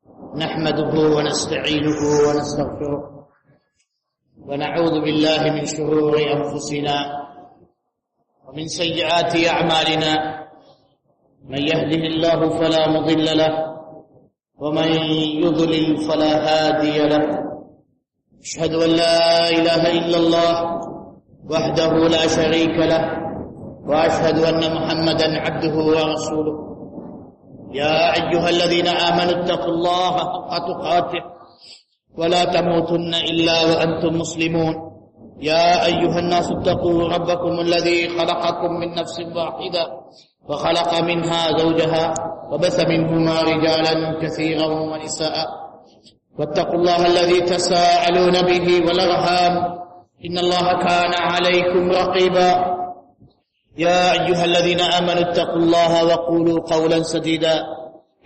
نحمده ونستعينه ونستغفره ونعوذ بالله من شرور أنفسنا ومن سيئات أعمالنا. من يهده الله فلا مضل له ومن يضلل فلا هادي له. أشهد أن لا إله إلا الله وحده لا شريك له وأشهد أن محمدا عبده ورسوله. يا أيها الذين آمنوا اتقوا الله حق تقاته ولا تموتن إلا وأنتم مسلمون. يا أيها الناس اتقوا ربكم الذي خلقكم من نفس واحدة وخلق منها زوجها وبث منهما رجالا كثيرا ونساء. واتقوا الله الذي تساءلون به والأرحام إن الله كان عليكم رقيبا. يا أيها الذين آمنوا اتقوا الله وقولوا قولا سديدا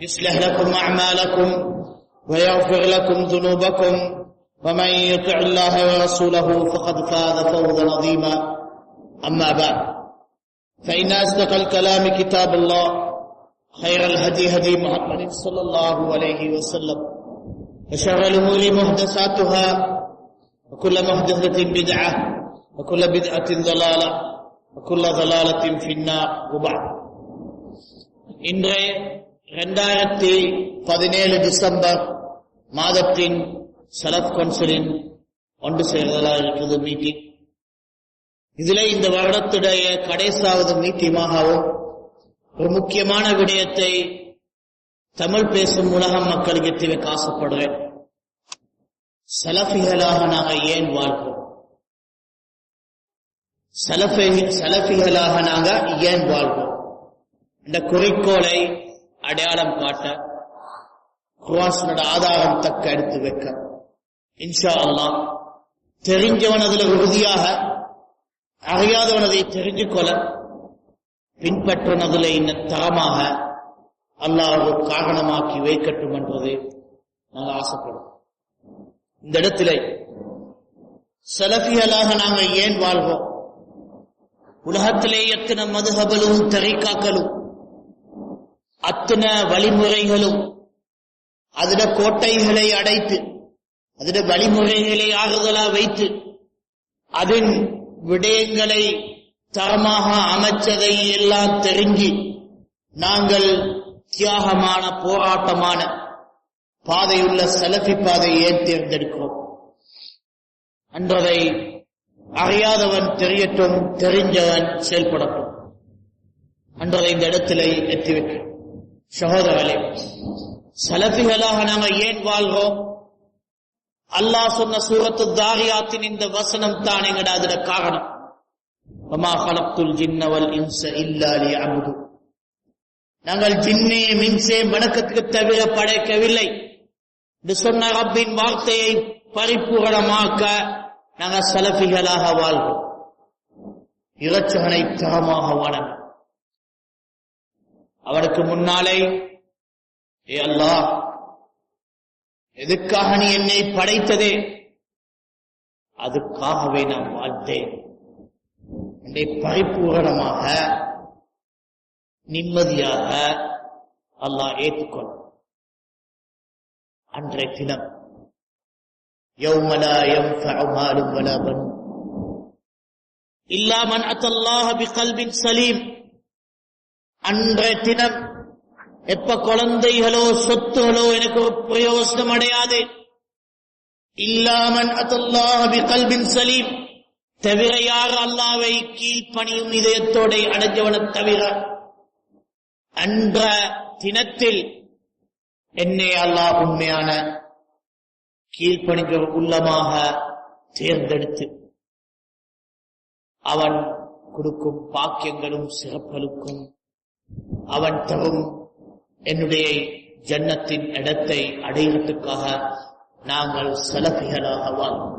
يصلح لكم أعمالكم ويغفر لكم ذنوبكم ومن يطع الله ورسوله فقد فاز فوزا عظيما. أما بعد فإن أصدق الكلام كتاب الله خير الهدي هدي محمد صلى الله عليه وسلم وشر الأمور محدثاتها وكل محدثة بدعة وكل بدعة ضلالة وكل ضلالة في النار. وبعد இன்றைய 2017 டிசம்பர் மாதத்தின் சலஃப் கவுன்சிலின் ஒன்று சேர்தலாக இருக்கிறது மீட்டிங். இதில் இந்த வருடத்துடைய கடைசியாவது மீட்டிங்காகவும் ஒரு முக்கியமான விடயத்தை தமிழ் பேசும் உலகம் மக்களுக்கு எத்தி வைக்க ஆசைப்படுறேன். சலஃபிகளாக நாங்கள் ஏன் வாழ்கிறோம், சலஃபிகளாக நாங்கள் ஏன் வாழ்கிறோம் இந்த குறிக்கோளை அடையாளம் காட்ட குர்ஆனோட ஆதாரம் தக்க எடுத்து வைக்க இன்ஷா அல்லாஹ் தெரிஞ்சவன் அதுல உறுதியாக, அறியாதவன் அதை தெரிஞ்சு கொள்ள, பின்பற்றவன் அதுல இன்னும் தரமாக அல்லாஹ் ஒரு காரணமாக்கி வைக்கட்டும் என்பது நாங்கள் ஆசைப்படுறோம். இந்த இடத்திலே சலஃபிகளாக நாங்கள் ஏன் வாழ்வோம், உலகத்திலே எத்தனை மதுஹபலும் தரீக்காக்களும் அத்தனை வழிமுறைகளும் அதில கோட்டைகளை அடைத்து அதில வழிமுறைகளை ஆறுதலா வைத்து அதன் விடயங்களை தரமாக அமைச்சதை எல்லாம் தெரிஞ்சு நாங்கள் தியாகமான போராட்டமான பாதையுள்ள சலஃபி பாதையை ஏன் தேர்ந்தெடுக்கிறோம் என்றதை அறியாதவன் தெரியட்டும், தெரிஞ்சவன் செயல்படட்டும் என்றதை இந்த இடத்திலே எத்தி வைக்கும். சகோதரர்களே, சலஃபிகளாக நாங்கள் ஏன் வாழ்கிறோம்? அல்லாஹ் சொன்ன சூரத்து தாரியாத்தின் இந்த வசனம் தான் எங்கட அதுல காரணம். வமா ஹலக்துல் ஜின்ன வல் இன்ஸ இல்லா லியஅபுது. நாங்கள் ஜின்னே மின்சே வணக்கத்துக்கு தவிர படைக்கவில்லை என்று சொன்ன ரப்பின் வார்த்தையை பரிபூரணமாக்க நாங்கள் சலஃபிகளாக வாழ்வோம். இறைச்சகனை தரமாக வாழணும். அவனுக்கு முன்னாலே, ஏ அல்லாஹ், எதுக்காக நீ என்னை படைத்ததே அதுக்காகவே நான் வாழ்ந்தேன். என்னை பரிபூரணமாக நிம்மதியாக அல்லாஹ் ஏற்றுக்கொள். அன்றைய தினம் يوم لا ينفع مال ولا بنون إلا من أتى الله بقلب سليم. அன்றைய தினம் எப்ப குழந்தைகளோ சொத்துகளோ எனக்கு ஒரு பிரயோசனம் அடையாது. இல்லாமன் அத்தல்லாஹ் பிகல்பின் சலீம், தவிர யார் அல்லாஹ்வை கீழ்ப்பணியும் இதயத்தோட அடைஞ்சவன தவிர. அன்ற தினத்தில் என்னை அல்லாஹ் உண்மையான கீழ்ப்பணிக்க உள்ளமாக தேர்ந்தெடுத்து அவன் கொடுக்கும் பாக்கியங்களும் சிறப்புகளுக்கும் அவன் தரும் என்னுடைய ஜன்னத்தின் இடத்தை அடைகிறதுக்காக நாங்கள் சலஃபிகளாக வாழ்வோம்.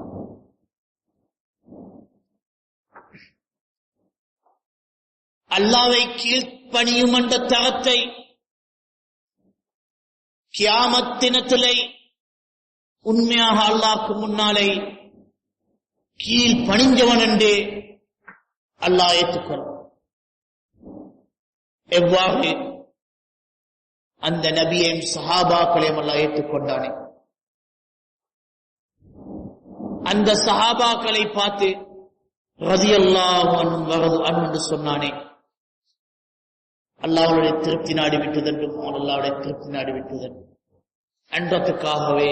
அல்லாஹ்வை கீழ்ப்பணியும் என்ற தரத்தை கியாமத் தினத்திலே உண்மையாக அல்லாஹ்க்கு முன்னாலே கீழ் பணிஞ்சவன் என்று அல்லாஹ் ஏற்றுக்கொள்ளும். எவ்வாறு அந்த நபியையும் சஹாபாக்களையும் அல்லாஹ் ஏற்றுக்கொண்டானே, அந்த சஹாபாக்களை பார்த்து ரலியல்லாஹு அன்ஹு என்று சொன்னானே, அல்லாஹ்வுடைய திருப்தி நாடி விட்டதென்றும் அல்லாஹ்வுடைய திருப்தி நாடி விட்டதென்றும் அன்றதுக்காகவே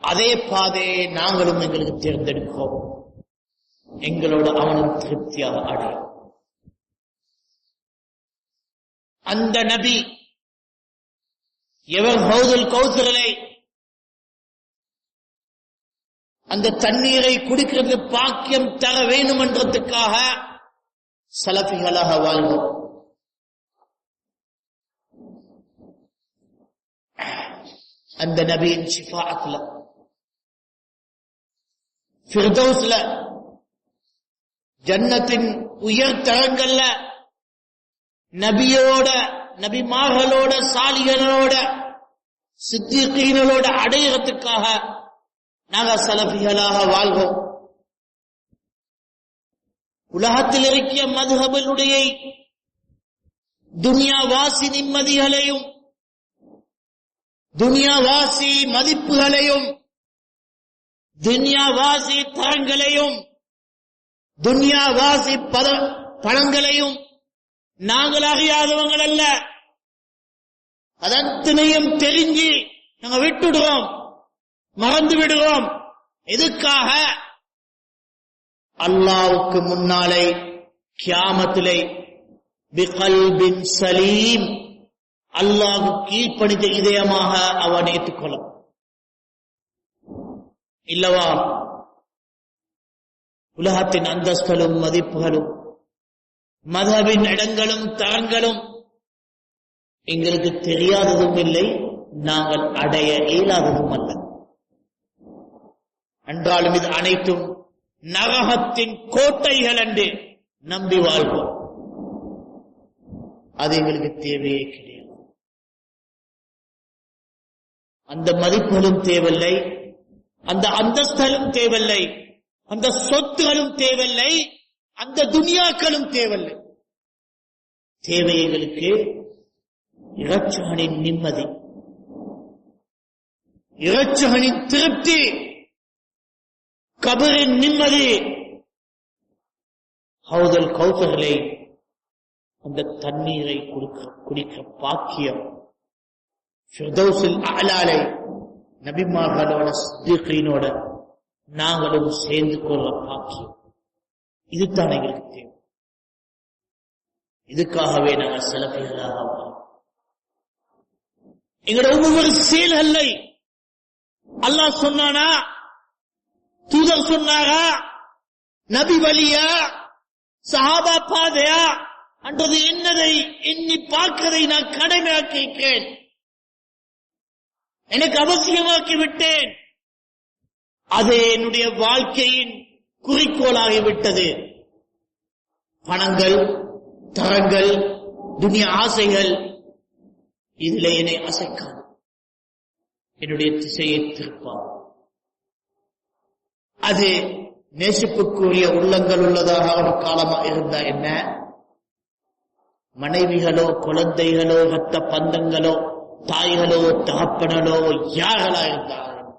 அதே பாதையை நாங்களும் எங்களுக்கு தேர்ந்தெடுக்கிறோம். எங்களோட அவனும் திருப்தியாக அடையும். அந்த நபி எவர் ஹவுதுல் கௌசரை, அந்த தண்ணீரை குடிக்கிறது பாக்கியம் தர வேண்டும் என்றதுக்காக சலஃபிகளாக வாழ்வோம். அந்த நபியின் ஷிஃபாஅத்ல, ஃபிர்தௌஸ்ல, ஜன்னத்தின் உயர் தரங்கள்ல நபியோட, நபிமார்களோட, சாலிகளோட, சித்திகீனோட அடையறதுக்காக நாங்க சலஃபிகளாக வாழ்வோம். உலகத்தில் இருக்கிய மதுஹபுடைய துனியாவாசி நிம்மதிகளையும், துனியாவாசி மதிப்புகளையும், துனியாவாசி தரங்களையும், துனியாவாசி பணங்களையும் நாங்கள் அறியாதவங்கள் அல்ல. அதனையும் தெரிஞ்சு நாங்க விட்டுடுறோம், மறந்து விடுவோம். எதுக்காக? அல்லாஹ்வுக்கு முன்னாலே கியாமத்திலே பிகல்பின் சலீம், அல்லாஹ்வு கீழ்ப்பணிந்த இதயமாக அவன் ஏற்றுக்கொள்ளும் இல்லவா? உலகத்தின் அந்தஸ்துகளும் மதிப்புகளும் மதபின் இடங்களும் தரங்களும் எங்களுக்கு தெரியாததும் இல்லை, நாங்கள் அடைய இயலாததும் அல்ல. என்றாலும் இது அனைத்தும் நரகத்தின் கோட்டைகள் என்று நம்பி வாழ்வோம். அது எங்களுக்கு தேவையே கிடையாது. அந்த மதிப்புகளும் தேவையில்லை, அந்த அந்தஸ்துகளும் தேவையில்லை, அந்த சொத்துகளும் தேவையில்லை, அந்த துனியாக்களும் தேவையில்லை. தேவை எங்களுக்கு இறைச்சகனின் நிம்மதி, இறைச்சகனின் திருப்தி, கபரின் நிம்மதி, ஹவுதுல் கௌசரை, அந்த தண்ணீரை குடிக்க பாக்கியம், ஃபிர்தௌஸுல் அலாலை நபிமார்களோட சித்திகீனோட நாங்களும் சேர்ந்து கொள்ற பாக்கியம், இதுதான் எங்களுக்கு தேவை. இதுக்காகவே நாங்கள் சலஃபிகளாக எங்களோட ஒவ்வொரு செயல்களை அல்லாஹ் சொன்னானா, தூதர் சொன்னாரா, நபி வழியா, சஹாபா பாதையா என்றது என்னதை எண்ணி பார்க்கிறதை நான் கடமையாக்கியிருக்கேன், எனக்கு அவசியமாக்கி விட்டேன். அது என்னுடைய வாழ்க்கையின் குறிக்கோளாகிவிட்டது. பணங்கள், தரங்கள், துனியா ஆசைகள் இதில் என்னை அசைக்காது, என்னுடைய திசையை திருப்பார். அது நேசிப்புக்குரிய உள்ளங்கள் உள்ளதாக ஒரு காலமாக இருந்தா என்ன, மனைவிகளோ, குழந்தைகளோ, ரத்த பந்தங்களோ, தாய்களோ, தகப்பனோ, யார்களா இருந்தார்கள்,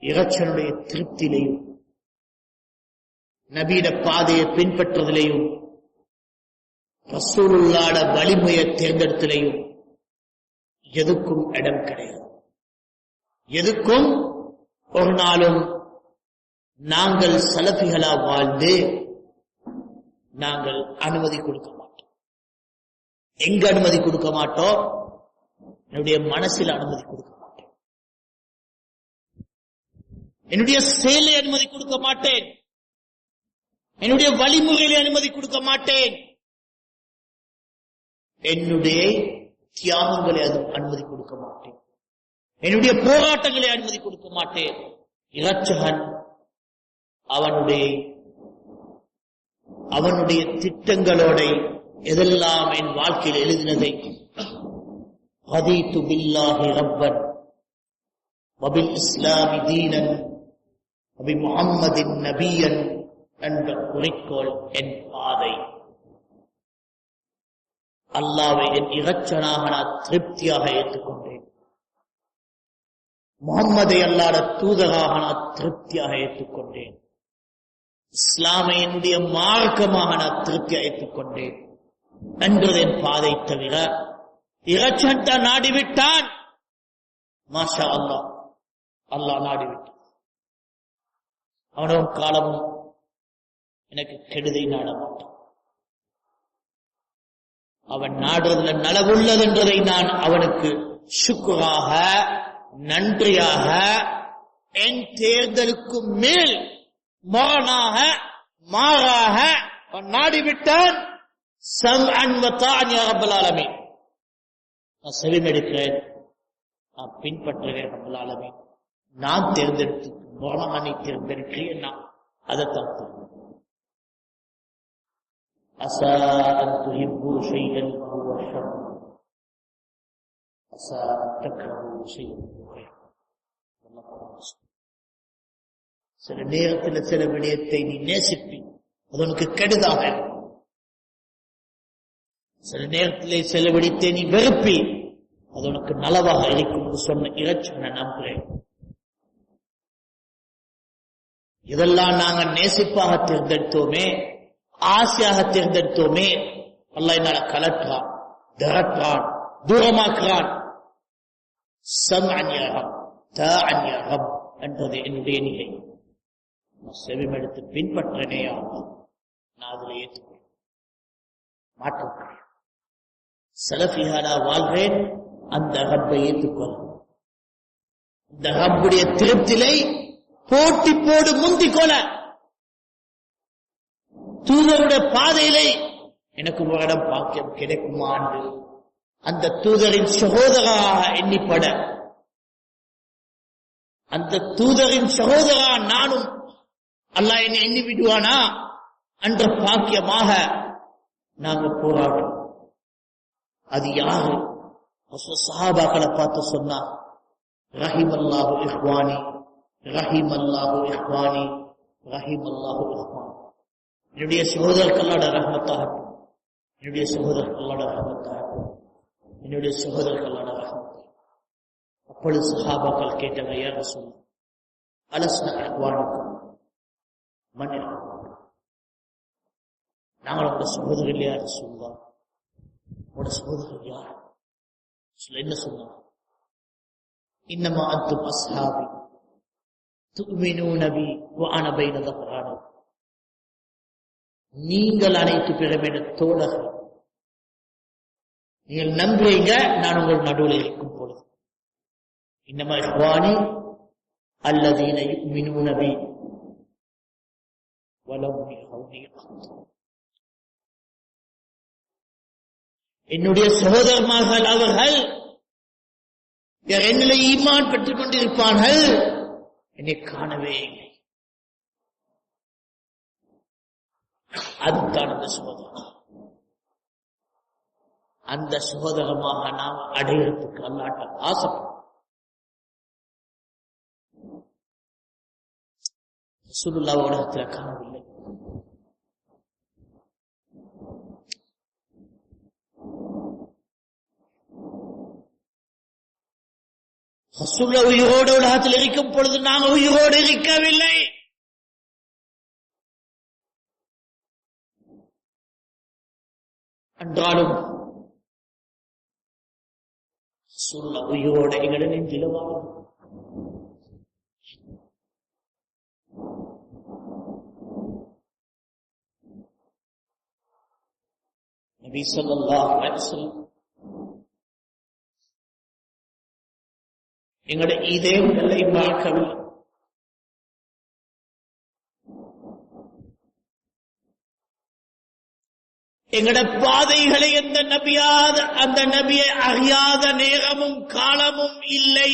இறைச்சனுடைய திருப்தியிலையும் நபீட பாதையை பின்பற்றுவதிலையும் ரசூலுல்லாஹ்ட வழிமுறையை தேர்ந்தெடுத்தலையும் எதுக்கும் இடம் கிடையாது. எதுக்கும் ஒரு நாளும் நாங்கள் சலஃபிகளா வாழ்ந்து நாங்கள் அனுமதி கொடுக்க மாட்டோம். எங்க அனுமதி கொடுக்க மாட்டோம்? என்னுடைய மனசில் அனுமதி கொடுக்க மாட்டேன், என்னுடைய செயலை அனுமதி கொடுக்க மாட்டேன், என்னுடைய வழிமுறைகளை அனுமதி கொடுக்க மாட்டேன், என்னுடைய தியாகங்களை அனுமதி கொடுக்க மாட்டேன், என்னுடைய போராட்டங்களை அனுமதி கொடுக்க மாட்டேன். இரட்சகன் அவனுடைய திட்டங்களோட எதெல்லாம் என் வாழ்க்கையில் எழுதினதை ரதீது பில்லாஹி ரப்பன் வபில் இஸ்லாமி தீனன் வபி முஹம்மதின் நபியன் என்ற குறிக்கோள் என் பாதை. அல்லாஹ்வை என் இறைச்சனாக நான் திருப்தியாக ஏற்றுக்கொண்டேன். முஹம்மதை அல்லாஹ்வுடைய தூதராக நான் திருப்தியாக ஏற்றுக்கொண்டேன். இஸ்லாமை என்னுடைய மார்க்கமாக நான் திருப்தியாக ஏற்றுக்கொண்டேன் என்றது என் பாதை தவிர இறைச்சன் தான் நாடிவிட்டான். மாஷா அல்லாஹ், அல்லாஹ் நாடிவிட்டான். அவனோ காலமும் எனக்கு கெடுதை நாட மாட்டான். அவன் நாடுறதுல நலவுள்ளது என்றதை நான் அவனுக்கு சுக்குராக நன்றியாக என் தேர்தலுக்கு மேல் மாறாக மாறாக அவன் நாடிவிட்டான். நான் செவிமெடுக்கிறேன், நான் பின்பற்றுகிறேன். ரப்பல் ஆலமீன் நான் தேர்ந்தெடுத்து மாறாக நீ தேர்ந்தெடுக்கிறேன், நான் அதைத்தான் عسى أن تحبوا شيئا وهو شر عسى أن تكرهوا شيئا وهو خير. சில நேரத்தில் சில விடயத்தை நீ நேசிப்பி, அது உனக்கு கெடுதாக. சில நேரத்திலே சில விடயத்தை நீ வெறுப்பி, அது உனக்கு நலவாக இருக்கும் என்று சொன்ன இறைச்சனை நான் நம்புகிறேன். இதெல்லாம் நாங்கள் நேசிப்பாக தேர்ந்தெடுத்தோமே, ஆசையாக தேர்ந்தெடுத்தோமே, அல்லாஹ் என்னால கலற்றான், திரட்டான், தூரமாக்குறான். சம்அன் யா ரப், தாஅன் யா ரப் என்றது என்னுடைய நிலை. நான் செவிமெடுத்து பின்பற்றனேயா, நான் அதில் ஏற்றுக்கொள் மாற்றம். சலஃபியா நான் வாழ்றேன், அந்த ரப்பை ஏற்றுக்கொள். இந்த ரப்புடைய திருப்திலை போட்டி போடு, முந்திக்கொள்ள. தூதருடைய பாதையிலே எனக்கு ஒரு இடம் பாக்கியம் கிடைக்குமா என்று அந்த தூதரின் சகோதராக எண்ணிப்பட, அந்த தூதரின் சகோதரா நானும் அல்லாஹ் என்னை எண்ணி விடுவானா என்ற பாக்கியமாக நாங்கள் போராடும். அது யாரு? சஹாபாக்களை பார்த்து சொன்னா, ரஹிம் அல்லாஹு இஹ்வானி, ரஹிம் அல்லாஹு இஹ்வானி, ரஹிம் அல்லாஹு இஹ்வானி. என்னுடைய சகோதரர்களோட ரஹ்மத்தாகட்டும், என்னுடைய சகோதரர்களோட ரஹ்மத்தாகட்டும், என்னுடைய சகோதரர்களோட ரஹ்மத்தாகட்டும். அப்பொழுது சஹாபாக்கள் கேட்டாங்க, யா ரசூல் அலஸ்னா இஹ்வானுக்கும் மன் இஹ்வானுக்கும், நாங்கள் உங்க சகோதரர்கள் யார் ரசூலுல்லாஹ்? உங்களோட சகோதரர்கள் யார்? என்ன சொன்னாங்க? இன்னமா அன்தும் அஸ்ஹாபி துமினூன பி வ அன பைன ظهرانا. நீங்கள் அனைத்து பிறமேன தோழர்கள், நீங்கள் நம்புறீங்க, நான் உங்கள் நடுவில் இருக்கும் பொழுது. இன்னமா இஹ்வானி அல்லதீன யுமினூன பி வலம் யஹவுனி. என்னுடைய சகோதரர்கள் அவர்கள் என்னிலே ஈமான் பெற்றுக் கொண்டிருப்பார்கள், என்னை காணவே இல்லை. அதுதான் அந்த சகோதரம். அந்த சகோதரமாக நாம் அடையறதுக்கு அல்லாட்ட ஆசைப்படும். ரசூலுல்லாஹ் உலகத்தில் காணவில்லை. ரசூலுல்லாஹ் உயிரோடு உலகத்தில் இருக்கும் பொழுது நாங்கள் உயிரோடு இருக்கவில்லை. என்றாலும் ரசூலுல்லாஹ் உயிரோடு எங்களை நெஞ்சில வாழும். நபி ஸல்லல்லாஹு அலைஹி வஸல்லம் எங்களுடைய இதயங்களை பார்க்கவில்லை. எங்களுடைய பாதைகளை அந்த நபியை அறியாத நேரமும் காலமும் இல்லை.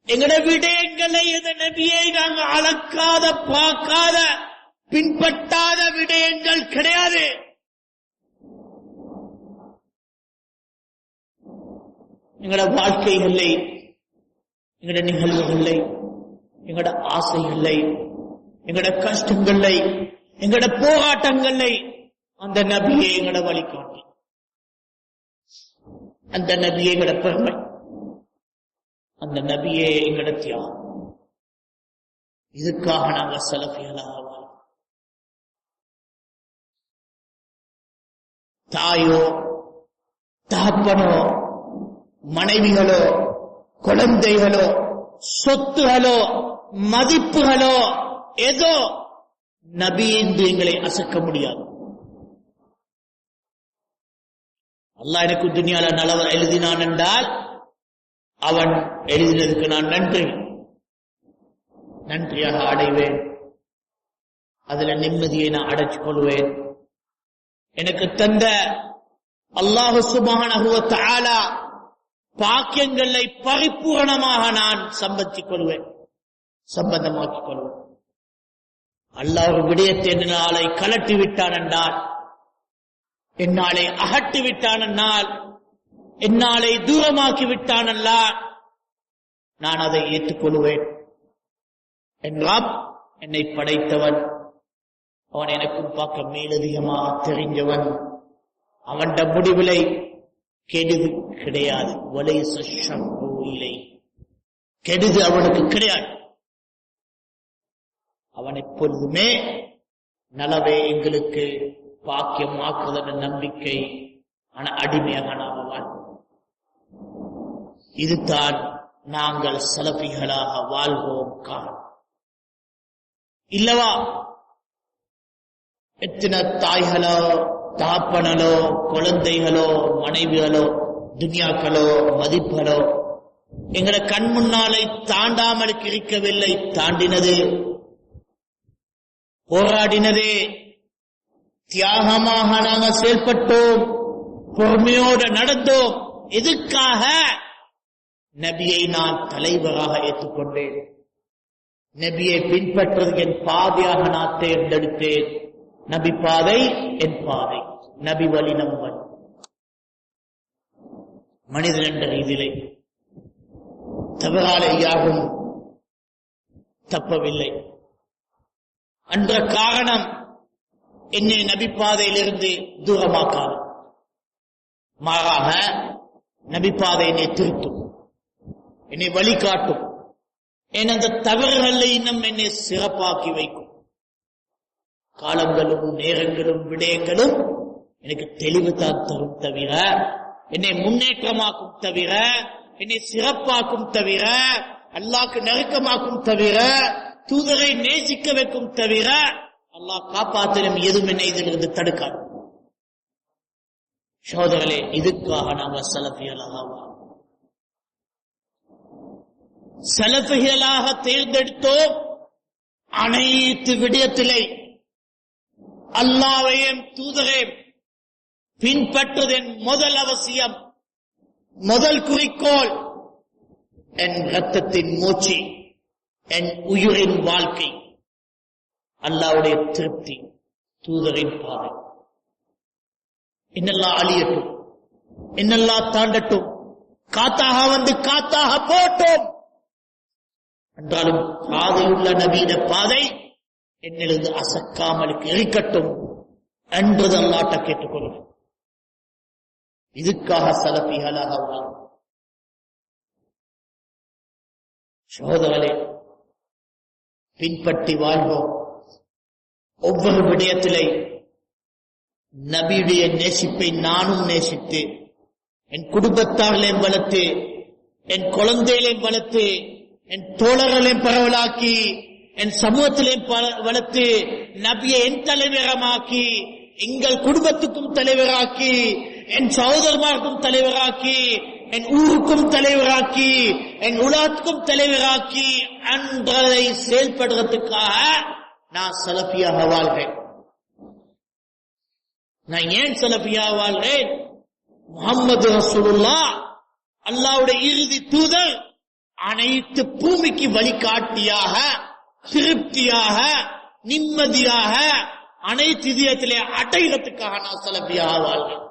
எங்களுடைய விடயங்களை அந்த நபியை நாங்கள் அளக்காத, பார்க்காத, பின்பற்றாத விடயங்கள் கிடையாது. எங்களோட வாழ்க்கைகளை, எங்களோட நிகழ்வுகளை, எங்களோட ஆசைகளை, எங்கட கஷ்டங்களை, எங்கட போராட்டங்களை அந்த நபியை எங்கட வழிகாட்டி, அந்த நபியை எங்கட பெருமை, அந்த நபியே எங்கட தியாகம். இதுக்காக நாங்க சலஃபிகளாக வாழ்வோம். தாயோ தகப்பனோ மனைவிகளோ குழந்தைகளோ சொத்துகளோ மதிப்புகளோ ஏதோ நபி என்று எங்களை அசக்க முடியாது. அல்லாஹ் எனக்கு துனியால நலவ எழுதினான் என்றால் அவன் எழுதினதுக்கு நான் நன்றியாக அடைவேன். அதுல நிம்மதியை நான் அடைச்சுக் கொள்வேன். எனக்கு தந்த அல்லாஹ் சுப்ஹானஹு வ தஆலா பாக்கியங்களை பரிபூரணமாக நான் சம்பந்திக் கொள்வேன், சம்பந்தமாக்கிக் கொள்வேன். அல்லாஹ் ஒரு விடயத்தை என்னாலை கலட்டி விட்டான் என்றால், என்னாலை அகட்டி விட்டான் என்றால், என்னாலை தூரமாக்கி விட்டான் என்றால் நான் அதை ஏற்றுக்கொள்வேன். என் ரப் என்னை படைத்தவன், அவன் எனக்கும் பார்க்க மேலதிகமாக தெரிஞ்சவன். அவன் முடிவிலை கெடுது கிடையாது. கெடுது அவனுக்கு கிடையாது. அவன் எப்பொழுதுமே நலவே எங்களுக்கு பாக்கியம் ஆக்குதல் நம்பிக்கை அடிமையாக நாம் வாழ்வோம். இதுதான் நாங்கள் சலஃபிகளாக வாழ்வோம் காரணம். இல்லவா எத்தனை தாய்களோ தாப்பனலோ குழந்தைகளோ மனைவிகளோ துன்யாக்களோ மதிப்புகளோ எங்களை கண் முன்னாலே தாண்டாமல் இருக்கவில்லை. தாண்டினது, போராடினதே, தியாகமாக நாங்கள் செயல்பட்டோம், பொறுமையோடு நடந்தோம். எதுக்காக? நபியை நான் தலைவராக ஏற்றுக்கொண்டேன். நபியை பின்பற்றுவது என் பாதையாக நான் தேர்ந்தெடுத்தேன். நபி பாதை என் பாதை, நபி வழி நம் வழி. மனிதன் என்ற ரீதியிலே தவறாலே யாரும் தப்பவில்லை. அன்ற காரணம் என்னை நபி பாதையிலிருந்து தூரமாக்காது, மாறாக நபி பாதை என்னை திருத்தும், என்னை வழிகாட்டும். என் அந்த தவறுகளை இன்னும் என்னை சிறப்பாக்கி வைக்கும். காலங்களும் நேரங்களும் விடயங்களும் எனக்கு தெளிவு தான் தரும் தவிர, என்னை முன்னேற்றமாக்கும் தவிர, என்னை சிறப்பாக்கும் தவிர, அல்லாஹ்க்கு நெருக்கமாக்கும் தவிர, தூதரை நேசிக்க வைக்கும் தவிர, அல்லாஹ் காப்பாற்றலும் எதுவும் என்னை இதிலிருந்து தடுக்காது. சகோதரர்களே, இதுக்காக நாங்கள் சலஃபிகளாக தேர்ந்தெடுத்தோம். அனைத்து விடயத்திலே அல்லாஹ்வையும் தூதரையும் பின்பற்றுவதன் முதல் அவசியம், முதல் குறிக்கோள் என் ரத்தத்தின் மூச்சு, என் உயிரின் வாழ்க்கை, அல்லாஹ்வுடைய திருப்தி, தூதரின் பாதை. என்னெல்லாம் அழியட்டும், என்னெல்லாம் தாண்டட்டும், காத்தாக வந்து காத்தாக போட்டோம் என்றாலும் பாதையுள்ள நபீன பாதை என்னிலிருந்து அசக்காமலுக்கு இருக்கட்டும் என்றது அல்லாஹ்ட்ட கேட்டுக்கொள்ளும். இதுக்காக சலஃபிகளாக வாழ்வோம். சகோதரர்களே, பின்பற்றி வாழ்வோம். ஒவ்வொரு விடயத்திலே நபியுடைய நேசிப்பை நானும் நேசித்து, என் குடும்பத்தார்களையும் வளர்த்து, என் குழந்தைகளையும் வளர்த்து, என் தோழர்களையும் பரவலாக்கி, என் சமூகத்திலையும் வளர்த்து, நபியை என் தலைவரமாக்கி, எங்கள் குடும்பத்துக்கும் தலைவராக்கி, என் சகோதரமாருக்கும் தலைவராக்கி, என் ஊருக்கும் தலைவராக்கி, என் உலகத்துக்கும் தலைவராக்கி அன்றதை செயல்படுறதுக்காக நான் சலஃபியாக வாழ்றேன். நான் ஏன் சலஃபியாக வாழ்றேன்? முஹம்மது ரசூலுல்லாஹ் அல்லாஹ்வுடைய இறுதி தூதர் அனைத்து பூமிக்கு வழிகாட்டியாக, திருப்தியாக, நிம்மதியாக, அனைத்து இதயத்திலே அடைகிறதுக்காக நான் சலஃபியாக வாழ்றேன்.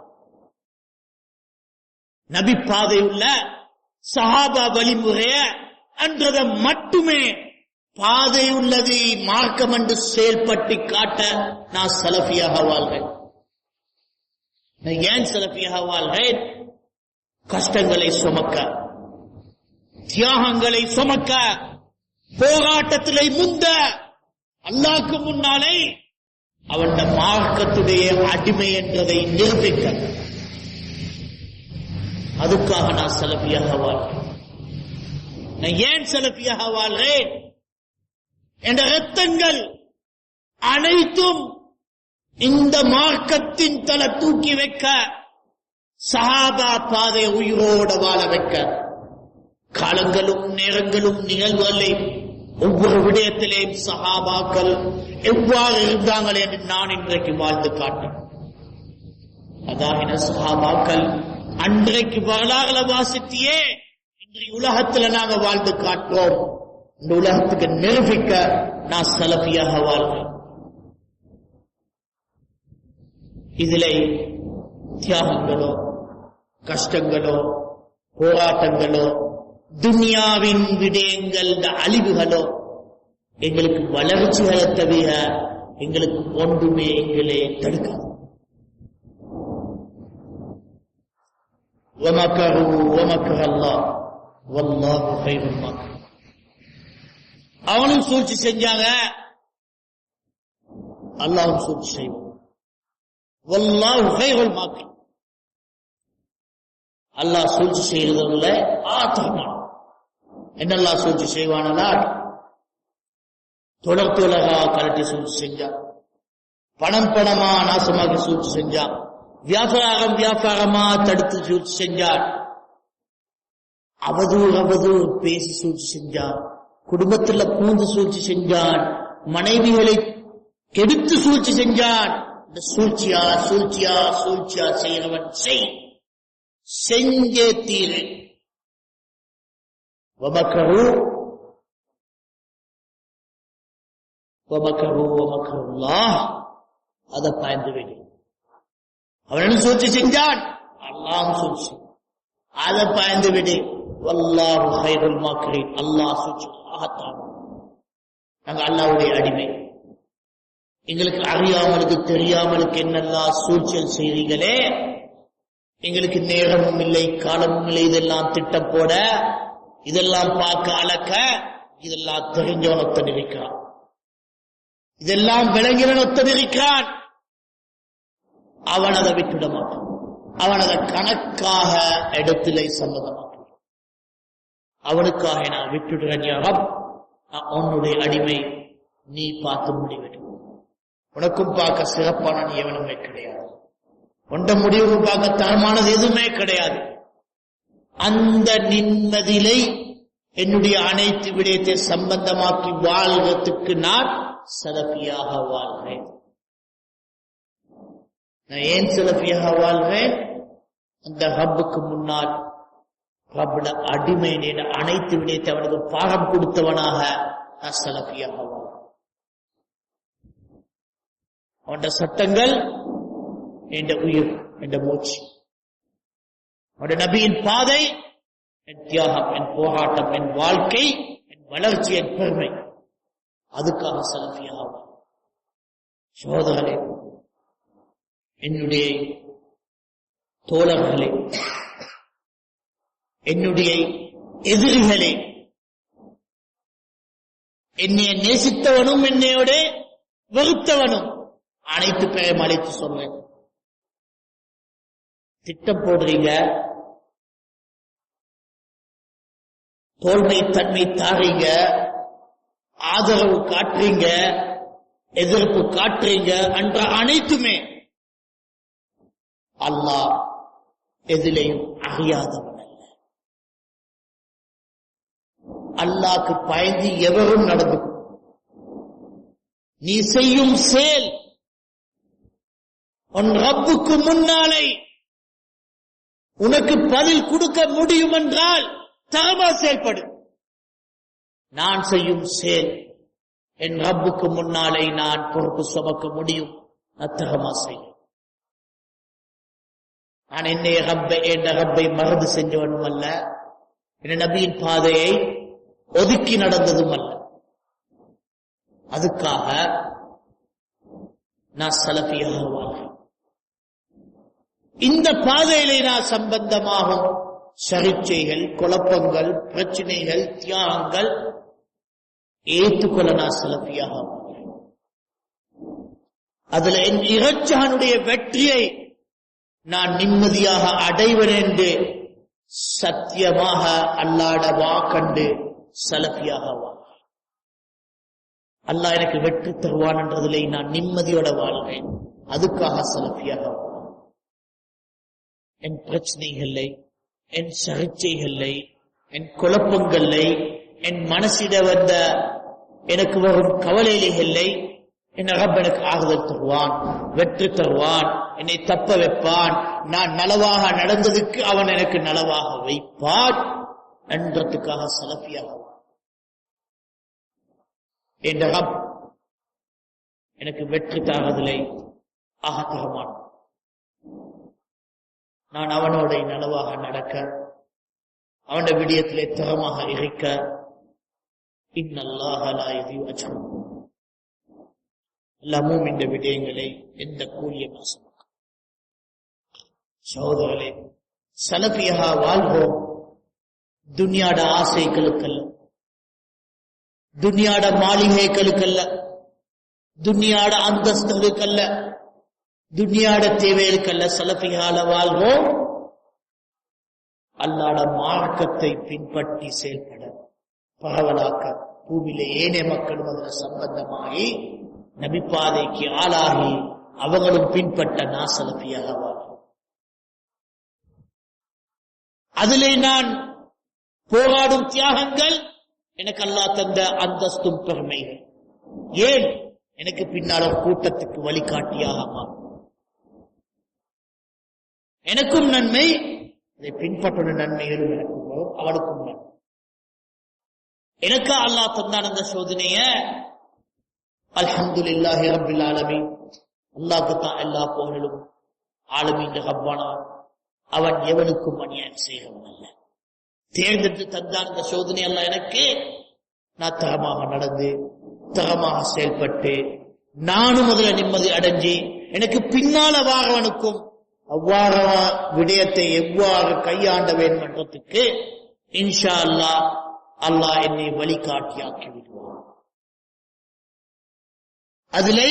நபி பாதை உள்ள சஹாபா வழிமுறைய என்றதை மட்டுமே பாதை உள்ளது மார்க்கம் என்று செயல்பட்டு காட்ட நான் சலஃபியாக வாழ்கிறேன். நான் ஏன் சலஃபியாக வாழ்கிறேன்? கஷ்டங்களை சுமக்க, தியாகங்களை சுமக்க, போராட்டத்திலே முந்த, அல்லாஹ்வுக்கு முன்னாலே அவன் மார்க்கத்துடைய அடிமை என்றதை நிரூபிக்க, அதுக்காக நான் சலஃபியாக வாழ்கிறேன். நான் ஏன் சலஃபியாக வாழ்கிறேன்? என்ற ரத்தங்கள் அனைத்தும் இந்த மார்க்கத்தின் தலை தூக்கி வைக்க, சஹாபா பாதை உயிரோட வாழ வைக்க, காலங்களும் நேரங்களும் நிகழ்வுகளை ஒவ்வொரு விடயத்திலேயும் சஹாபாக்கள் எவ்வாறு இருந்தாங்கள் என்று நான் இன்றைக்கு வாழ்ந்து காட்டேன். அதாகின சஹாபாக்கள் அன்றைக்கு வரலாறுல வாசித்தியே இன்றைய உலகத்துல நாங்க வாழ்ந்து காட்டுவோம். இந்த உலகத்துக்கு நிரூபிக்க நான் சலஃபியாக வாழ்வேன். இதிலே தியாகங்களோ, கஷ்டங்களோ, போராட்டங்களோ, துன்யாவின் விடயங்கள், அழிவுகளோ எங்களுக்கு வளர்ச்சிகளை தவிர எங்களுக்கு ஒன்றுமே எங்களை தடுக்காது. அவனும் சூழ்ச்சி செஞ்சாங்க, அல்லாஹ்வும் சூழ்ச்சி செய்வான். வல்லாஹு கைருல் மாக்கிர். அல்லாஹ் சூழ்ச்சி செய்யறதுல ஆத்தரமான என்னெல்லாம் சூழ்ச்சி செய்வானா? தொடர் தொடரா கலட்டி சூழ்ச்சி செஞ்சான், பணம் பணமா நாசமாக சூழ்ச்சி செஞ்சான், வியாபாரம் வியாபாரமா தடுத்து சூழ்ச்சி செஞ்சான், அவதூறு பேசி சூழ்ச்சி செஞ்சான், குடும்பத்துல பூந்து சூழ்ச்சி செஞ்சான், மனைவிகளை கெடுத்து சூழ்ச்சி செஞ்சான். இந்த சூழ்ச்சியா சூழ்ச்சியா சூழ்ச்சியா செய்யறவன் செஞ்சே தீரு. அதை பயந்து விடு. அவனும் சூழ்ச்சி செஞ்சான், அல்லாஹ் சூழ்ச்சி, அதை பயந்து விடு. வல்லாஹு கைருல் மாக்கிரீன். அல்லாஹ் சூழ்ச்சி ஆகத்தான். நாங்க அல்லாஹ்வுடைய அடிமை. எங்களுக்கு அறியாமலுக்கு தெரியாமலுக்கு என்னெல்லாம் சூழ்ச்சியல் செய்றீங்களே, எங்களுக்கு நேரமும் இல்லை, காலமும் இல்லை. இதெல்லாம் திட்டம் போட, இதெல்லாம் பார்க்க அளக்க, இதெல்லாம் தெரிஞ்சவனொத்தன் இருக்கிறான், இதெல்லாம் விளங்கிறனொத்தன் இருக்கிறான். அவன் அதை விட்டுவிட மாட்டான். அவன் அதை கணக்காக இடத்திலே சம்மத மாட்டான். அவனுக்காக நான் விட்டுடுறேன். யா ரப், உன்னுடைய அடிமை, நீ பார்த்து முடிவெடு. உனக்கும் பார்க்க சிறப்பான நீ எவனுமே கிடையாது. உண்ட முடிவு பார்க்க தரமானது எதுவுமே கிடையாது. அந்த நிம்மதியை என்னுடைய அனைத்து விடயத்தை சம்பந்தமாக்கி வாழ்வதற்கு நான் சலஃபியாக வாழ்கிறேன். நான் ஏன் சலஃபியாக வாழ்கிறேன்? அந்த ரப்புக்கு முன்னால் ரப்புட அடிமை அனைத்து விடயத்தை அவனுக்கு பாடம் கொடுத்தவனாக நான் சலஃபியாக வாழ்கிறேன். அவனுடைய சட்டங்கள் என்ற உயிர், என்ற மூச்சு, அவனுடைய நபியின் பாதை, என் தியாகம், என் போராட்டம், என் வாழ்க்கை, என் வளர்ச்சி, என் பெருமை. அதுக்காக சலஃபியாக. சகோதரர்களே, என்னுடைய தோழர்களே, என்னுடைய எதிரிகளே, என்னை நேசித்தவனும் என்னையோட வெறுத்தவனும் அனைத்து பேரையும் அழைத்து சொன்னேன். திட்டம் போடுறீங்க, தோல்மை தன்மை தாரீங்க, ஆதரவு காட்டுறீங்க, எதிர்ப்பு காட்டுறீங்க என்ற அனைத்துமே அல்லாஹ் எதிலையும் அறியாதவன் அல்ல. அல்லாஹ்க்கு பயந்து எவரும் நடந்து நீ செய்யும் செயல் உன் ரப்புக்கு முன்னாலே உனக்கு பதில் கொடுக்க முடியும் என்றால் தரமா செயல்படு. நான் செய்யும் செயல் என் ரப்புக்கு முன்னாலே நான் பொறுப்பு சுமக்க முடியும், அத்தகமா செய்யும். நான் என்னைய ரப்பை மறந்து செஞ்சவனும் அல்ல, என் நபியின் பாதையை ஒதுக்கி நடந்ததும் அல்ல. அதுக்காக நான் சலஃபியாக வாழ்றேன். இந்த பாதையிலே நான் சம்பந்தமாகும் சர்ச்சைகள், குழப்பங்கள், பிரச்சனைகள், தியாகங்கள் ஏற்றுக்கொள்ள நான் சலஃபியாக வாழ்றேன். அதுல என் இறைச்சானுடைய வெற்றியை நான் நிம்மதியாக அடைவேன் என்று சத்தியமாக அல்லாஹ்ட வாக்கண்டு சலஃபியாக வாழ்றேன். அல்லாஹ் எனக்கு வெற்றி தருவான் என்றதிலே நான் நிம்மதியோட வாழ்றேன். அதுக்காக சலஃபியாக வாழ்றேன். என் பிரச்சனைகளை, என் சர்ச்சைகளை, என் குழப்பங்களை, என் மனசிட வந்த எனக்கு வரும் கவலைகளை என் ரப் எனக்கு ஆறுதல் தருவான், வெற்றி தருவான், என்னை தப்ப வைப்பான், நான் நலவாக நடந்ததுக்கு அவன் எனக்கு நலவாக வைப்பான் என்றதுக்காக சலஃபியாக என் ரப் எனக்கு வெற்றி தாரதில்லை ஆக தருவான். நான் அவனோட நலவாக நடக்க, அவனுடைய விடயத்திலே தரமாக இருக்க, இன்னல்லாஹ லா யுதீஉ அஜ்ர அல்லாஹ் மூமின் விடயங்களை எந்த கூலிய நாசமாக்க. சகோதரர்களே, சலஃபியாக வாழ்வோம். துன்யாட ஆசைகளுக்கல்ல, துன்யாட மாளிகைகளுக்கல்ல, துன்யாட அந்தஸ்துகளுக்கல்ல, துன்யாட தேவைகளுக்கல்ல. சலஃபியால வாழ்வோம் அல்லாஹ்ட மார்க்கத்தை பின்பற்றி செயல்பட பரவலாக்க, பூமியிலே ஏனைய மக்களும் அதில் சம்பந்தமாகி நபிப்பாதைக்கு ஆளாகி அவங்களும் பின்பற்ற நான் சலஃபியாக வாழ்வோம். அதிலே நான் போராடும் தியாகங்கள் எனக்கு அல்லாஹ் தந்த அந்தஸ்தும் பெருமைகள். ஏன் எனக்கு பின்னால் ஒரு கூட்டத்துக்கு வழிகாட்டியாக மாறும். எனக்கும் நன்மை, அதை பின்பற்ற நன்மைகளும் எனக்கும் வரும், அவனுக்கும் நன்மை. எனக்கு அல்லாஹ் தந்தான் அந்த சோதனைய. அல்ஹம்துலில்லாஹி ரப்பில் ஆலமீன். அல்லாஹ்க்கு தான் எல்லா புகழும். ஆலமீன் ரப்பானா, அவன் எவனுக்கும் அநியாயம் செய்கிறவன் அல்ல. தேர்ந்தெடுத்து தந்தான் இந்த சோதனை அல்ல எனக்கு. நான் தரமாக நடந்து, தரமாக செயல்பட்டு, நானும் அதில் நிம்மதி அடைஞ்சி, எனக்கு பின்னால வாரவனுக்கும் அவ்வாறு விடயத்தை எவ்வாறு கையாண்ட வேண்டும் என்றதுக்கு இன்ஷா அல்லாஹ் அல்லாஹ் என்னை வழிகாட்டியாக்கி விடுவான். அதிலே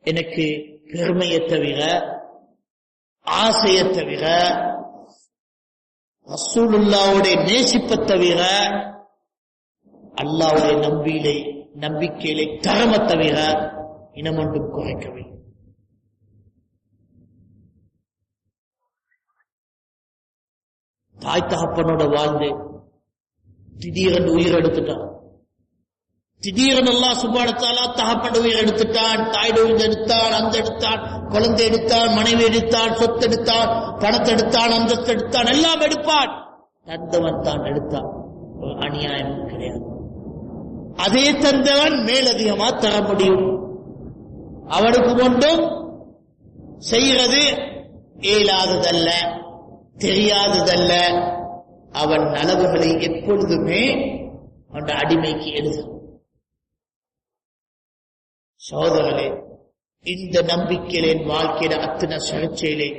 எனக்கு பெருமையை தவிர, ஆசையை தவிர, ரசூலுல்லாஹ்வுடைய நேசிப்பை தவிர, அல்லாஹ்வுடைய நம்பிக்கையிலே தரமை தவிர இனமொன்றும் குறைக்கவில்லை. தாய் தகப்பனோட வாழ்ந்து திடீரென்று உயிர் எடுத்துட்டான். திடீரென்று அல்லாஹ் சுப்ஹானஹு வ தஆலா தகப்பன் உயிர் எடுத்துட்டான், தாய் உயிர் எடுத்தான், அந்த எடுத்தான், குழந்தை எடுத்தான், மனைவி எடுத்தான், சொத்து எடுத்தான், பணத்தை எடுத்தான், அந்தஸ்து எடுத்தான், எல்லாம் எடுப்பான். தந்தவன் தான் எடுத்தான். ஒரு அநியாயம் கிடையாது. அதே தந்தவன் மேலதிகமா தர முடியும். அவனுக்கு ஒன்றும் செய்கிறது இயலாததல்ல, தெரியாததல்ல. அவன் நலவுகளை எப்பொழுதுமே அவன் அடிமைக்கு எழுதும். சகோதரர்களே, இந்த நம்பிக்கையிலே வாழ்க்கையில அத்தனை சர்ச்சையிலே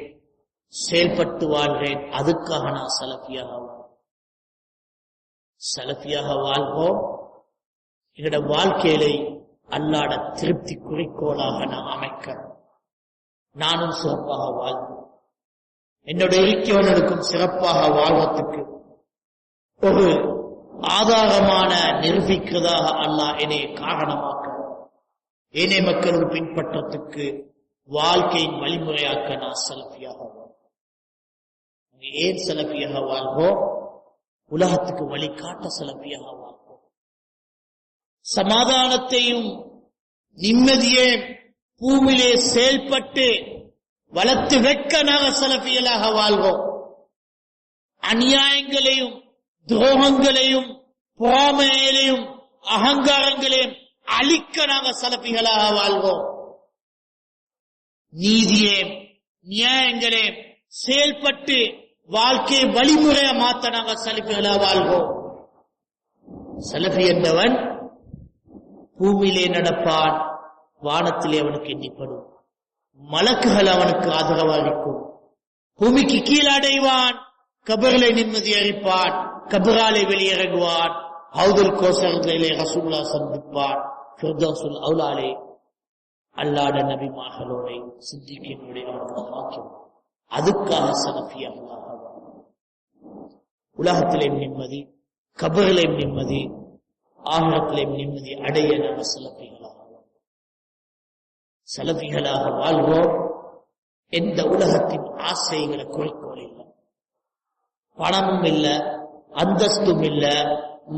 செயல்பட்டு வாழ்கிறேன். அதுக்காக நான் சலஃபியாக வாழ்வோம். எங்களோட வாழ்க்கையிலே அல்லாஹ்வுடைய திருப்தி குறிக்கோளாக நான் அமைக்க, நானும் சிறப்பாக வாழ்வோம். என்னுடைய இருக்கியவனுக்கும் சிறப்பாக வாழ்வதற்கு ஒரு ஆதாரமான நிரூபிக்கிறதாக அல்லாஹ் என்னை காரணமாக்க, ஏனைய மக்களும் பின்பற்றத்துக்கு வாழ்க்கையின் வழிமுறையாக்க நான் சலஃபியாக வாழ்வோம். ஏன் சலஃபியாக வாழ்வோம்? உலகத்துக்கு வழிகாட்ட சலஃபியாக வாழ்வோம். சமாதானத்தையும் நிம்மதியே பூமியிலே செயல்பட்டு வளர்த்து வைக்க நாங்கள் சலஃபிகளாக வாழ்வோம். அநியாயங்களையும் துரோகங்களையும் பொறாமைகளையும் அகங்காரங்களையும் அழிக்க நாங்கள் சலஃபிகளாக வாழ்வோம். நீதியே நியாயங்களே செயல்பட்டு வாழ்க்கை வழிமுறையை மாற்ற நாங்கள் சலஃபிகளாக வாழ்வோம். சலஃபி என்பவன் பூமியிலே நடப்பான், வானத்திலே அவனுக்கு எண்ணிப்படும், மலக்குகள் அவனுக்கு ஆதரவாளிக்கும். பூமிக்கு கீழடைவான், கபர்களை நிம்மதி அளிப்பான், கபராலை வெளியிறங்குவான், ஹவுதுல் கோசரிலே ரசூலுல்லாஹ் சந்திப்பான், ஃபிர்தௌஸுல் அவுலாலே அல்லாஹ்ட நபிமார்களோட சித்திகீன்களுடைய அவனுக்கு வாக்கியம். அதுக்காக சலஃபியாக உலகத்திலேயும் நிம்மதி, கபரிலேயும் நிம்மதி, ஆகிரத்திலேயும் நிம்மதி அடைய நாம் சலஃபிகளாக வாழ்வோம். எந்த உலகத்தின் ஆசைகளை குறிக்கோள் இல்லை, பணமும் இல்ல, அந்தஸ்தும் இல்ல,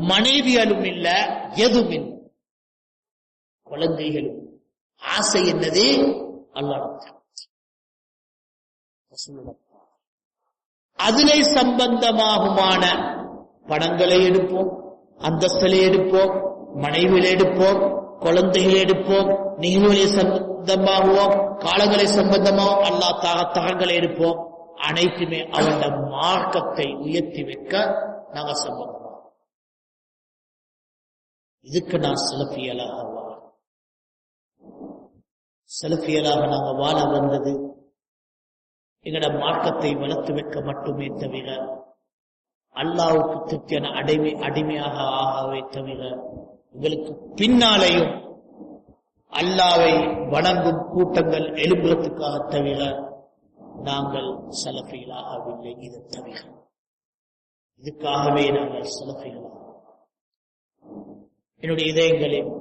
மனைவிகளும் இல்ல, எதுவும் இல்லை, குழந்தைகளும். ஆசை என்னது? அல்லாஹ். அதிலே சம்பந்தமாகுமான பணங்களை எடுப்போம், அந்தஸ்தலை எடுப்போம், மனைவிகளை எடுப்போம், குழந்தைகளை எடுப்போம், நிகழ்வுகளை சம்பந்தமாகுவோம், காலங்களை சம்பந்தமாகும், அல்லாஹ் தகங்களை எடுப்போம். அனைத்துமே அவருடைய மார்க்கத்தை உயர்த்தி வைக்க நாங்க சம்பந்தமாகும். இதுக்கு நான் சலஃபியலாக நாங்க வாழ வந்தது எங்கட மார்க்கத்தை வளர்த்து வைக்க மட்டுமே தவிர, அல்லாஹ்வுக்கு திருப்தியான அடிமையாக ஆகவே தவிர, எங்களுக்கு பின்னாலேயும் அல்லாஹ்வை வணங்கும் கூட்டங்கள் எழுப்புறதுக்காக தவிர நாங்கள் சலஃபிகளாகவில்லை. இதை தவிர இதுக்காகவே நாங்கள் சலஃபிகளாக என்னுடைய இதயங்களில்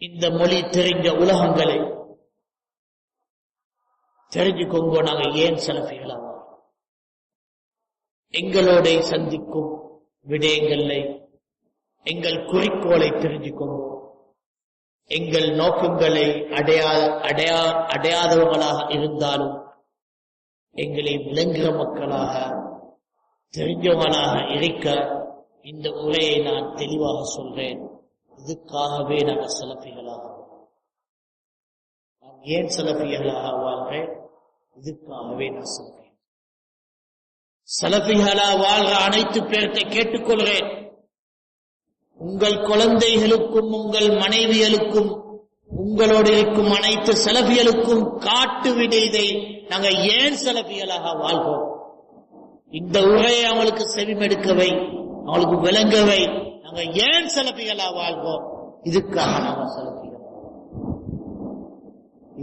இந்த மொழி தெரிஞ்ச உலகங்களை தெரிஞ்சுக்கோங்க. நாங்கள் ஏன் சலஃபிகளாக எங்களோட சந்திக்கும் விடயங்களை, எங்கள் குறிக்கோளை தெரிஞ்சுக்கோங்க. எங்கள் நோக்கங்களை அடையாதவர்களாக இருந்தாலும் எங்களை விளங்குகிற மக்களாக தெரிஞ்சவங்களாக இருக்க இந்த உரையை நான் தெளிவாக சொல்றேன். இதுக்காகவே நாங்கள் சலஃபிகளாக, நான் ஏன் சலஃபிகளாக வாழ்றேன்? இதுக்காகவே நான் சொல்றேன். சலஃபிகளா வாழ்ற அனைத்து பேர்த்தை கேட்டுக்கொள்கிறேன். உங்கள் குழந்தைகளுக்கும், உங்கள் மனைவிகளுக்கும், உங்களோடு இருக்கும் அனைத்து சலஃபிகளுக்கும் காட்டுவிட இதை நாங்க ஏன் சலஃபிகளாக வாழ்வோம். இந்த உரையை அவங்களுக்கு செவிமெடுக்கவை, அவங்களுக்கு விளங்கவை. நாங்க ஏன் சலஃபிகளா வாழ்வோம்? இதுக்காக நாங்க சலஃபிகள்.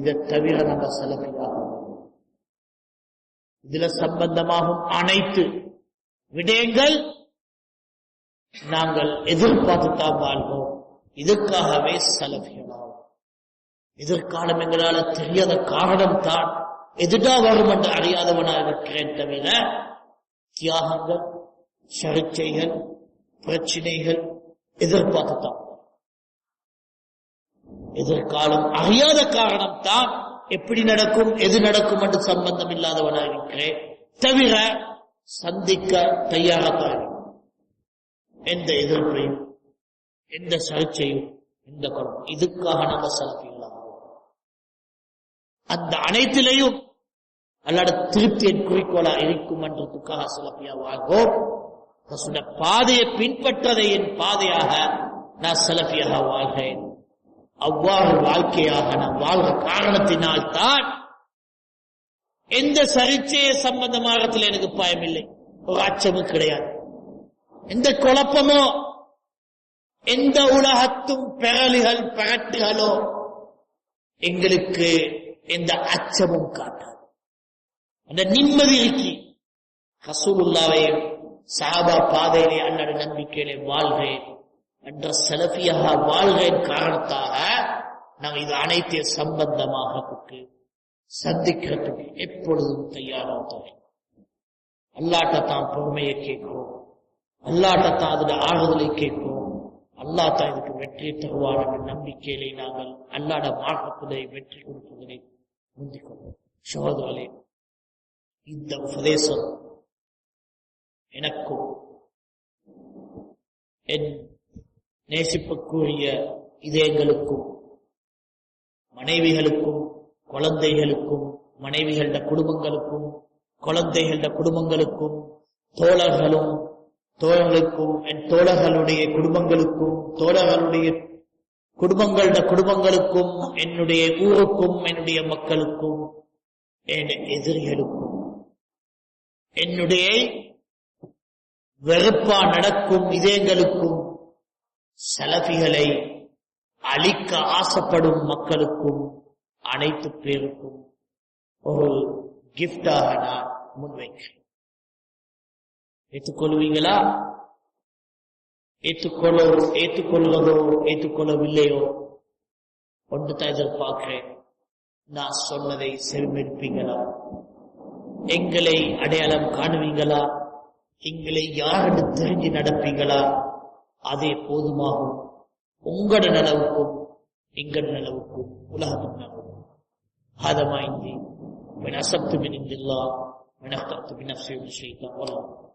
இதை தவிர நாங்க சலஃபியாக இதுல சம்பந்தமாகும் அனைத்து விடயங்கள் நாங்கள் எதிர்பார்த்துத்தான் வாழ்வோம். இதுக்காகவே சலஃபிகளாகும். எதிர்காலம் எங்களால தெரியாத காரணம் தான் எதுடா வரும் என்று அறியாதவனாக இருக்கிறேன் தவிர, தியாகங்கள், சர்ச்சைகள், பிரச்சனைகள் எதிர்பார்த்துத்தான். எதிர்காலம் அறியாத காரணம் தான் எப்படி நடக்கும், எது நடக்கும் என்று சம்பந்தம் இல்லாதவனாக இருக்கிறேன் தவிர சந்திக்க தயாராக எந்த எதிர்ப்பையும், எந்த சர்ச்சையும், எந்த குழப்பம். இதுக்காக நாங்கள் சலஃபிகளாக அந்த அனைத்திலையும் அல்லாஹ் திருப்தியின் குறிக்கோளா இருக்கும் என்றதுக்காக சலஃபியா வாழ்வோம். பாதையை பின்பற்றதை என் பாதையாக நான் சலஃபியாக வாழ்கிறேன். அவ்வாறு வாழ்க்கையாக நான் வாழ்ற காரணத்தினால் தான் எந்த சர்ச்சையை சம்பந்தமாகத்தில் எனக்கு பயமில்லை, ஒரு அச்சமும் கிடையாது. எந்த குழப்பமோ, எந்த உலகத்தும் பெறலிகள் பரட்டுகளோ எங்களுக்கு எந்த அச்சமும் காட்டாது. அந்த நிம்மதி இருக்கி ரசூலுல்லாஹ்வையும் சஹாபா பாதையிலே அல்லாஹ்வுடைய நம்பிக்கையிலே வாழ்கிறேன் என்ற சலஃபியாக வாழ்கிறேன் காரணத்தாக நாங்கள் இது அனைத்து சம்பந்தமாக சந்திக்கிறதுக்கு எப்பொழுதும் தயாராக அல்லாஹ்ட்ட தான் பொறுமையை கேட்கிறோம், அல்லாஹ்ட்ட தான் அதுல ஆறுதலை கேட்கிறோம். அல்லாஹ் தான் இதுக்கு வெற்றி தருவார் என்ற நம்பிக்கையிலே நாங்கள் அல்லாஹ்வுடைய மார்க்கத்திலே வெற்றி கொடுப்பதை முந்திக் கொள்வோம். சகோதரர்களே, இந்த உபதேசம் எனக்கும் என் நேசிப்புக்குரிய இதயங்களுக்கும், மனைவிகளுக்கும், குழந்தைகளுக்கும், மனைவிகள குடும்பங்களுக்கும், குழந்தைகள குடும்பங்களுக்கும், தோழர்களுக்கும், என் தோழர்களுடைய குடும்பங்களுக்கும், தோழர்களுடைய குடும்பங்களுக்கும் என்னுடைய ஊருக்கும் என்னுடைய மக்களுக்கும் என் எதிரிகளுக்கும் என்னுடைய வெறுப்பா நடக்கும் இதயங்களுக்கும் சலபிகளை அழிக்க ஆசைப்படும் மக்களுக்கும் அனைத்து பேருக்கும் ஒரு கிஃப்டாக நான் முன்வைக்கிறேன். ஏற்றுக்கொள்வீங்களா? ஏற்றுக்கொள்வதோ ஏற்றுக்கொள்ளவில்லையோ ஒன்று தான் எதிர்பார்க்கிறேன். நான் சொன்னதை செவிமடுப்பீங்களா? எங்களை அடையாளம் காணுவீங்களா? எங்களை யாரென்று தெரிஞ்சு நடப்பீங்களா? அதே போதுமாகும். உங்களோட நலவுக்கும் எங்களோட நலவுக்கும் உலகத்தின் நலவுக்கும். هذا ما عندي من أصبت من عند الله من أخطأت بنفسي وبالشيطان والله